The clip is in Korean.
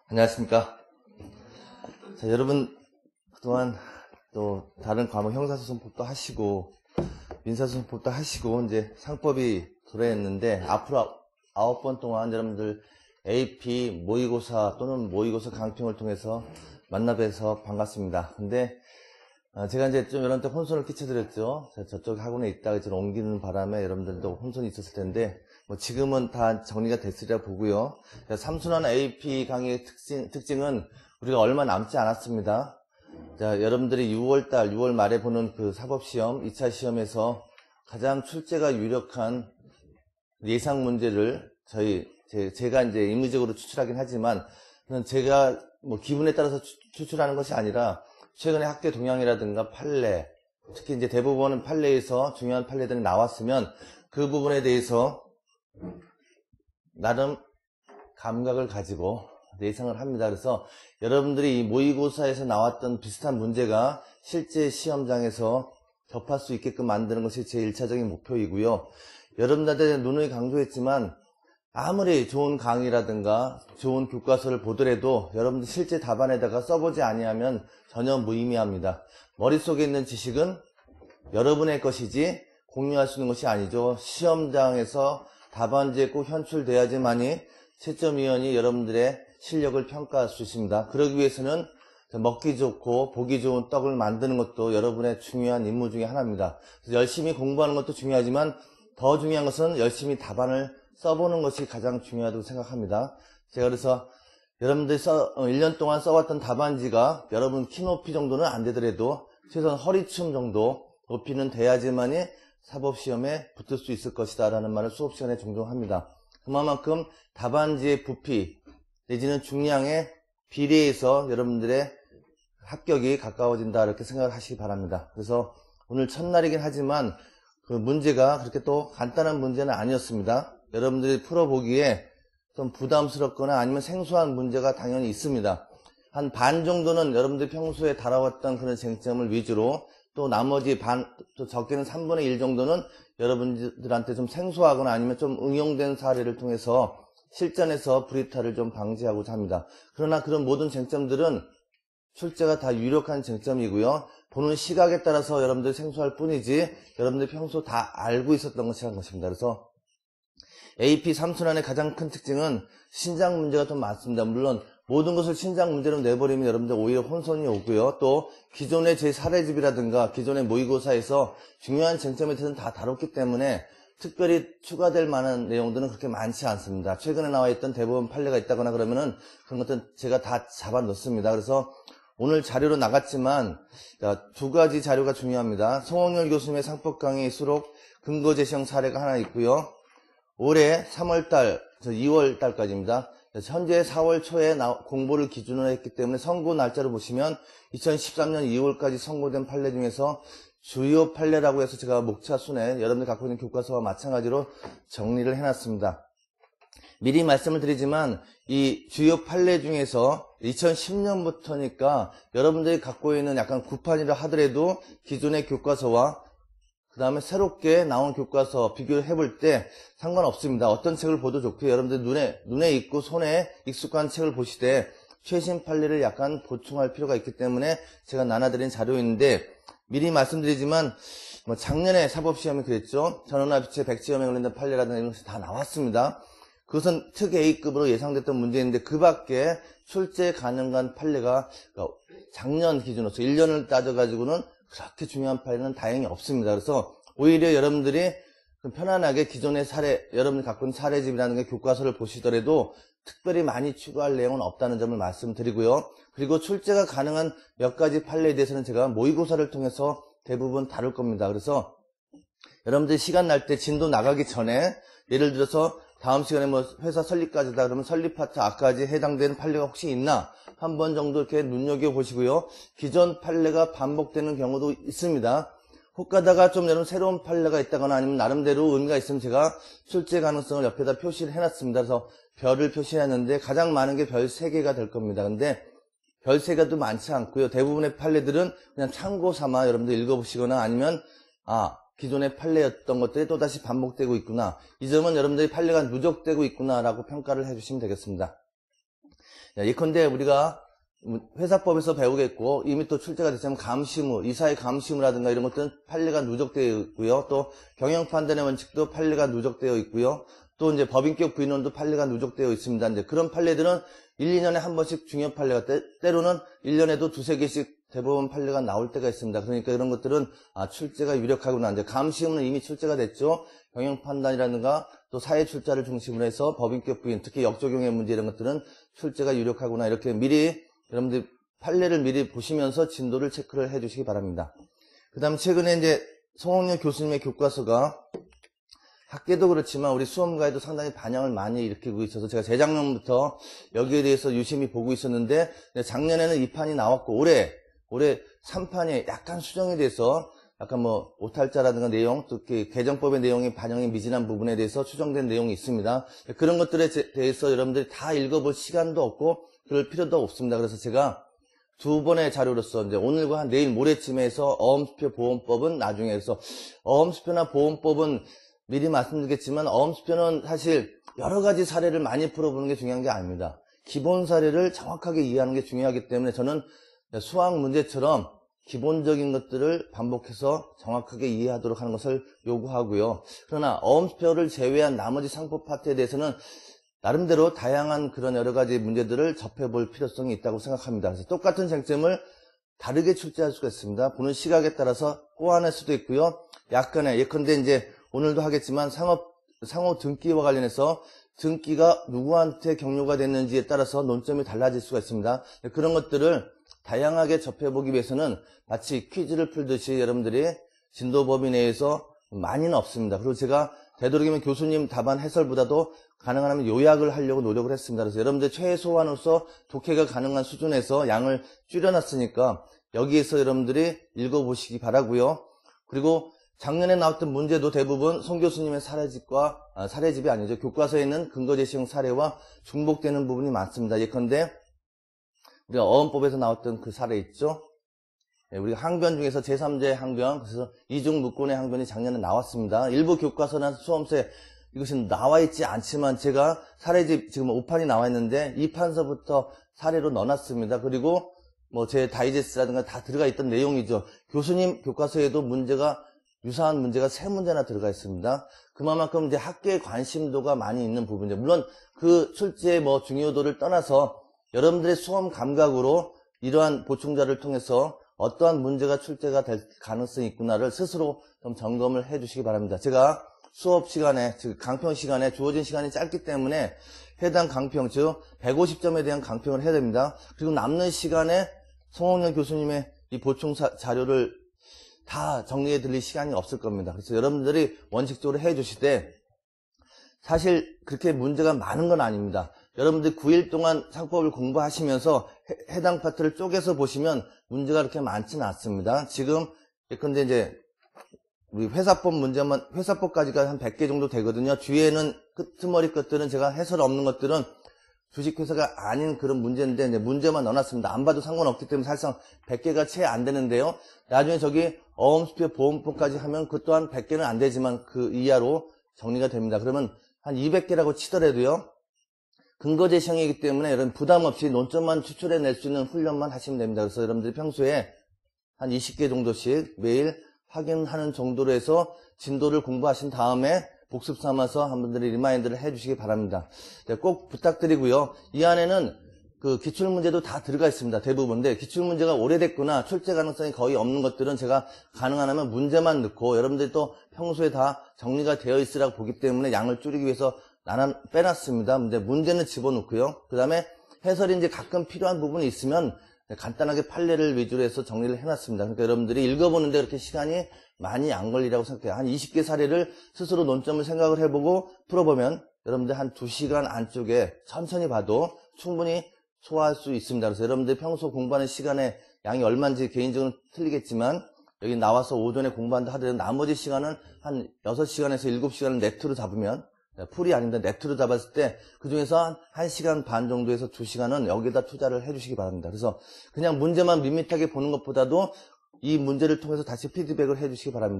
안녕하십니까. 자, 여러분, 그동안 또 다른 과목 형사소송법도 하시고, 민사소송법도 하시고, 이제 상법이 도래했는데, 앞으로 9번 동안 여러분들 AP 모의고사 또는 모의고사 강평을 통해서 만나뵈서 반갑습니다. 근데, 제가 이제 좀 여러분한테 혼선을 끼쳐드렸죠. 저쪽 학원에 있다가 저를 옮기는 바람에 여러분들도 혼선이 있었을 텐데, 뭐 지금은 다 정리가 됐으리라 보고요. 삼순환 AP 강의의 특징은 우리가 얼마 남지 않았습니다. 자, 여러분들이 6월 말에 보는 그 사법시험, 2차 시험에서 가장 출제가 유력한 예상 문제를 제가 이제 임의적으로 추출하긴 하지만, 제가 뭐 기분에 따라서 추출하는 것이 아니라, 최근에 학계 동향이라든가 판례, 특히 이제 대부분은 판례에서 중요한 판례들이 나왔으면 그 부분에 대해서 나름 감각을 가지고 예상을 합니다. 그래서 여러분들이 이 모의고사에서 나왔던 비슷한 문제가 실제 시험장에서 접할 수 있게끔 만드는 것이 제 1차적인 목표이고요. 여러분들한테 누누이 강조했지만 아무리 좋은 강의라든가 좋은 교과서를 보더라도 여러분들 실제 답안에다가 써보지 아니하면 전혀 무의미합니다. 머릿속에 있는 지식은 여러분의 것이지 공유할 수 있는 것이 아니죠. 시험장에서 답안지에 꼭 현출돼야지만이 채점위원이 여러분들의 실력을 평가할 수 있습니다. 그러기 위해서는 먹기 좋고 보기 좋은 떡을 만드는 것도 여러분의 중요한 임무 중에 하나입니다. 그래서 열심히 공부하는 것도 중요하지만 더 중요한 것은 열심히 답안을 써보는 것이 가장 중요하다고 생각합니다. 제가 그래서 여러분들이 1년 동안 써왔던 답안지가 여러분 키 높이 정도는 안 되더라도 최소한 허리춤 정도 높이는 돼야지만이 사법시험에 붙을 수 있을 것이다 라는 말을 수업 시간에 종종 합니다. 그만큼 답안지의 부피 내지는 중량의 비례해서 여러분들의 합격이 가까워진다 이렇게 생각을 하시기 바랍니다. 그래서 오늘 첫날이긴 하지만 그 문제가 그렇게 또 간단한 문제는 아니었습니다. 여러분들이 풀어보기에 좀 부담스럽거나 아니면 생소한 문제가 당연히 있습니다. 한 반 정도는 여러분들이 평소에 다뤄왔던 그런 쟁점을 위주로 또 나머지 또 적게는 3분의 1 정도는 여러분들한테 좀 생소하거나 아니면 좀 응용된 사례를 통해서 실전에서 불이탈을 좀 방지하고자 합니다. 그러나 그런 모든 쟁점들은 출제가 다 유력한 쟁점이고요. 보는 시각에 따라서 여러분들이 생소할 뿐이지 여러분들이 평소 다 알고 있었던 것이라는 것입니다. 그래서 AP 삼순환의 가장 큰 특징은 신작 문제가 좀 많습니다. 물론 모든 것을 신작 문제로 내버리면 여러분들 오히려 혼선이 오고요. 또 기존의 제 사례집이라든가 기존의 모의고사에서 중요한 쟁점에 대해서는 다 다뤘기 때문에 특별히 추가될 만한 내용들은 그렇게 많지 않습니다. 최근에 나와 있던 대법원 판례가 있다거나 그러면은 그런 것들은 제가 다 잡아 놓습니다. 그래서 오늘 자료로 나갔지만 두 가지 자료가 중요합니다. 송홍열 교수님의 상법 강의 수록 근거 제시형 사례가 하나 있고요. 올해 3월달, 2월달까지입니다. 현재 4월 초에 공보를 기준으로 했기 때문에 선고 날짜를 보시면 2013년 2월까지 선고된 판례 중에서 주요 판례라고 해서 제가 목차순에 여러분들 갖고 있는 교과서와 마찬가지로 정리를 해놨습니다. 미리 말씀을 드리지만 이 주요 판례 중에서 2010년부터니까 여러분들이 갖고 있는 약간 구판이라 하더라도 기존의 교과서와 그 다음에 새롭게 나온 교과서 비교를 해볼 때 상관없습니다. 어떤 책을 보도 좋고요. 여러분들 눈에 익고 손에 익숙한 책을 보시되 최신 판례를 약간 보충할 필요가 있기 때문에 제가 나눠드린 자료인데 미리 말씀드리지만 뭐 작년에 사법시험이 그랬죠. 전원합의체 백지험에 관련된 판례라든가 이런 것이 다 나왔습니다. 그것은 특 A급으로 예상됐던 문제인데 그 밖에 출제 가능한 판례가 작년 기준으로서 1년을 따져가지고는 그렇게 중요한 판례는 다행히 없습니다. 그래서 오히려 여러분들이 편안하게 기존의 여러분이 갖고 있는 사례집이라는 게 교과서를 보시더라도 특별히 많이 추가할 내용은 없다는 점을 말씀드리고요. 그리고 출제가 가능한 몇 가지 판례에 대해서는 제가 모의고사를 통해서 대부분 다룰 겁니다. 그래서 여러분들이 시간 날 때 진도 나가기 전에 예를 들어서 다음 시간에 뭐 회사 설립까지다 그러면 설립 파트 앞까지 해당되는 판례가 혹시 있나 한 번 정도 이렇게 눈여겨보시고요. 기존 판례가 반복되는 경우도 있습니다. 혹 가다가 좀 여러분 새로운 판례가 있다거나 아니면 나름대로 의미가 있으면 제가 출제 가능성을 옆에다 표시를 해놨습니다. 그래서 별을 표시했는데 가장 많은 게 별 3개가 될 겁니다. 근데 별 3개도 많지 않고요. 대부분의 판례들은 그냥 참고 삼아 여러분들 읽어보시거나 아니면 기존의 판례였던 것들이 또다시 반복되고 있구나. 이 점은 여러분들이 판례가 누적되고 있구나라고 평가를 해주시면 되겠습니다. 예컨대 우리가 회사법에서 배우겠고 이미 또 출제가 됐지만 감시무, 이사의 감시무라든가 이런 것들은 판례가 누적되어 있고요. 또 경영판단의 원칙도 판례가 누적되어 있고요. 또 이제 법인격 부인론도 판례가 누적되어 있습니다. 이제 그런 판례들은 1, 2년에 한 번씩 중요 판례가 때로는 1년에도 두세 개씩 대법원 판례가 나올 때가 있습니다. 그러니까 이런 것들은 출제가 유력하구나. 이제 감시무는 이미 출제가 됐죠. 경영판단이라든가 또 사회 출자를 중심으로 해서 법인격 부인, 특히 역적용의 문제 이런 것들은 출제가 유력하구나. 이렇게 미리 여러분들 판례를 미리 보시면서 진도를 체크를 해 주시기 바랍니다. 그 다음에 최근에 이제 송홍렬 교수님의 교과서가 학계도 그렇지만 우리 수험가에도 상당히 반향을 많이 일으키고 있어서 제가 재작년부터 여기에 대해서 유심히 보고 있었는데 작년에는 2판이 나왔고 올해 3판이 약간 수정이 돼서 약간 뭐 오탈자라든가 내용, 또 개정법의 내용이 반영이 미진한 부분에 대해서 수정된 내용이 있습니다. 그런 것들에 대해서 여러분들이 다 읽어볼 시간도 없고 그럴 필요도 없습니다. 그래서 제가 두 번의 자료로서 이제 오늘과 내일 모레쯤에 해서 어음수표 보험법은 나중에 해서 어음수표나 보험법은 미리 말씀드리겠지만 어음수표는 사실 여러 가지 사례를 많이 풀어보는 게 중요한 게 아닙니다. 기본 사례를 정확하게 이해하는 게 중요하기 때문에 저는 수학 문제처럼 기본적인 것들을 반복해서 정확하게 이해하도록 하는 것을 요구하고요. 그러나 어음수표를 제외한 나머지 상법 파트에 대해서는 나름대로 다양한 그런 여러 가지 문제들을 접해볼 필요성이 있다고 생각합니다. 그래서 똑같은 쟁점을 다르게 출제할 수가 있습니다. 보는 시각에 따라서 꼬아낼 수도 있고요. 약간의 예컨대 이제 오늘도 하겠지만 상호 등기와 관련해서 등기가 누구한테 경로가 됐는지에 따라서 논점이 달라질 수가 있습니다. 그런 것들을 다양하게 접해보기 위해서는 마치 퀴즈를 풀듯이 여러분들이 진도 범위 내에서 많이는 없습니다. 그리고 제가 되도록이면 교수님 답안 해설보다도 가능하면 요약을 하려고 노력을 했습니다. 그래서 여러분들 최소한으로서 독해가 가능한 수준에서 양을 줄여놨으니까 여기에서 여러분들이 읽어보시기 바라고요. 그리고 작년에 나왔던 문제도 대부분 송 교수님의 사례집이 아니죠. 교과서에 있는 근거 제시형 사례와 중복되는 부분이 많습니다. 예컨대 우리가 어음법에서 나왔던 그 사례 있죠. 우리가 항변 중에서 제3제 항변, 그래서 이중 무권의 항변이 작년에 나왔습니다. 일부 교과서나 수험서에 이것은 나와 있지 않지만 제가 사례집 지금 5판이 나와 있는데 2판서부터 사례로 넣어놨습니다. 그리고 뭐 제 다이제스트라든가 다 들어가 있던 내용이죠. 교수님 교과서에도 유사한 문제가 3문제나 들어가 있습니다. 그만큼 이제 학계의 관심도가 많이 있는 부분이죠. 물론 그 출제의 중요도를 떠나서 여러분들의 수험 감각으로 이러한 보충자를 통해서 어떠한 문제가 출제가 될 가능성이 있구나를 스스로 좀 점검을 해 주시기 바랍니다. 제가 수업 시간에, 즉 강평 시간에 주어진 시간이 짧기 때문에 해당 강평, 즉 150점에 대한 강평을 해야 됩니다. 그리고 남는 시간에 송홍렬 교수님의 이 보충 자료를 다 정리해 드릴 시간이 없을 겁니다. 그래서 여러분들이 원칙적으로 해 주시되 사실 그렇게 문제가 많은 건 아닙니다. 여러분들이 9일 동안 상법을 공부하시면서 해당 파트를 쪼개서 보시면 문제가 그렇게 많지는 않습니다. 지금 예컨대 이제 우리 회사법 문제만 회사법까지가 한 100개 정도 되거든요. 뒤에는 끄트머리 것들은 제가 해설 없는 것들은 주식회사가 아닌 그런 문제인데 이제 문제만 넣어놨습니다. 안 봐도 상관없기 때문에 사실상 100개가 채 안 되는데요. 나중에 저기 어음수표 보험법까지 하면 그 또한 100개는 안 되지만 그 이하로 정리가 됩니다. 그러면 한 200개라고 치더라도요. 근거 제시형이기 때문에 여러분 부담 없이 논점만 추출해낼 수 있는 훈련만 하시면 됩니다. 그래서 여러분들이 평소에 한 20개 정도씩 매일 확인하는 정도로 해서 진도를 공부하신 다음에 복습 삼아서 한 분들이 리마인드를 해주시기 바랍니다. 꼭 부탁드리고요. 이 안에는 그 기출문제도 다 들어가 있습니다. 대부분인데 기출문제가 오래됐거나 출제 가능성이 거의 없는 것들은 제가 가능하면 문제만 넣고 여러분들이 또 평소에 다 정리가 되어 있으라고 보기 때문에 양을 줄이기 위해서 빼놨습니다. 근데 문제는 집어넣고요. 그 다음에 해설이 이제 가끔 필요한 부분이 있으면 간단하게 판례를 위주로 해서 정리를 해놨습니다. 그러니까 여러분들이 읽어보는데 그렇게 시간이 많이 안 걸리라고 생각해요. 한 20개 사례를 스스로 논점을 생각을 해보고 풀어보면 여러분들 한 2시간 안쪽에 천천히 봐도 충분히 소화할 수 있습니다. 그래서 여러분들 평소 공부하는 시간에 양이 얼마인지 개인적으로 틀리겠지만 여기 나와서 오전에 공부한다 하더라도 나머지 시간은 한 6시간에서 7시간을 네트로 잡으면 풀이 아닌데 네트로 잡았을 때 그중에서 한 1시간 반 정도에서 2시간은 여기다 투자를 해주시기 바랍니다. 그래서 그냥 문제만 밋밋하게 보는 것보다도 이 문제를 통해서 다시 피드백을 해주시기 바랍니다.